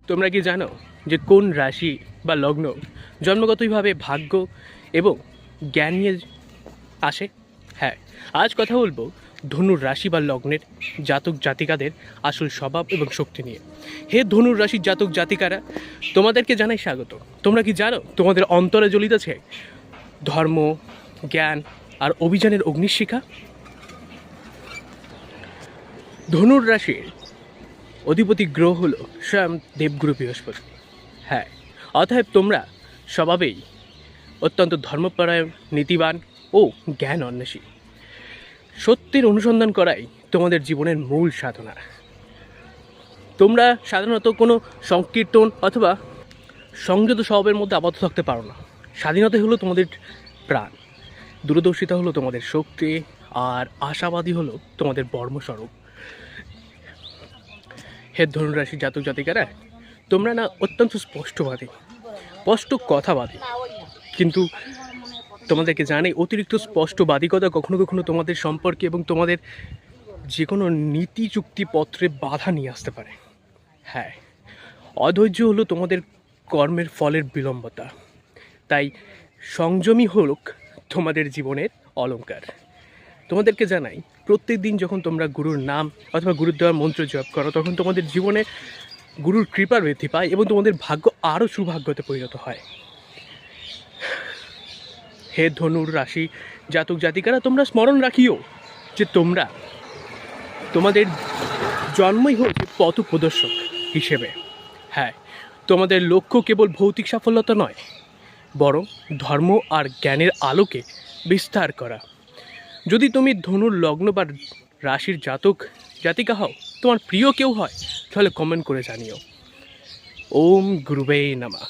তোমরা কি জানো যে কোন রাশি বা লগ্ন জন্মগতভাবে ভাগ্য এবং জ্ঞান নিয়ে আসে? হ্যাঁ, আজ কথা বলবো ধনুর রাশি বা লগ্নের জাতক জাতিকাদের আসল স্বভাব এবং শক্তি নিয়ে। হে ধনুর রাশির জাতক জাতিকারা, তোমাদেরকে জানাই স্বাগত। তোমরা কি জানো তোমাদের অন্তরে জ্বলিতেছে ধর্ম, জ্ঞান আর অভিযানের অগ্নিশিখা? ধনুর রাশির অধিপতি গ্রহ হলো স্বয়ং দেবগুরু বৃহস্পতি। হ্যাঁ, অতএব তোমরা স্বভাবেই অত্যন্ত ধর্মপরায়ণ, নীতিবান ও জ্ঞান অন্বেষী। সত্যের অনুসন্ধান করাই তোমাদের জীবনের মূল সাধনা। তোমরা সাধারণত কোনো সংকীর্তন অথবা সংযত স্বভাবের মধ্যে আবদ্ধ থাকতে পারো না। স্বাধীনতা হলো তোমাদের প্রাণ, দূরদর্শিতা হলো তোমাদের শক্তি, আর আশাবাদী হলো তোমাদের বর্মস্বরূপ। হে ধনুরাশি জাতক জাতিকারা, তোমরা না অত্যন্ত স্পষ্টবাদী, স্পষ্ট কথাবাদী, কিন্তু তোমাদেরকে জানে অতিরিক্ত স্পষ্টবাদিকতা কখনো কখনো তোমাদের সম্পর্কে এবং তোমাদের যে কোনো নীতি চুক্তিপত্রে বাধা নিয়ে আসতে পারে। হ্যাঁ, অধৈর্য হলো তোমাদের কর্মের ফলের বিলম্বতা। তাই সংযমী হোক তোমাদের জীবনের অলংকার। তোমাদেরকে জানাই, প্রত্যেক দিন যখন তোমরা গুরুর নাম অথবা গুরুর দেওয়ার মন্ত্র জপ করো, তখন তোমাদের জীবনে গুরুর কৃপা বৃদ্ধি পায় এবং তোমাদের ভাগ্য আরও সৌভাগ্যতে পরিণত হয়। হে ধনুর রাশি জাতক জাতিকারা, তোমরা স্মরণ রাখিও যে তোমাদের জন্মই হচ্ছে পথ প্রদর্শক হিসেবে। হ্যাঁ, তোমাদের লক্ষ্য কেবল ভৌতিক সাফল্যতা নয়, বরং ধর্ম আর জ্ঞানের আলোকে বিস্তার করা। যদি তুমি ধনুর লগ্ন বা রাশির জাতক জাতিকা হও, তোমার প্রিয় কেউ হয়, তাহলে কমেন্ট করে জানিও। ওম গুরুবে নমঃ।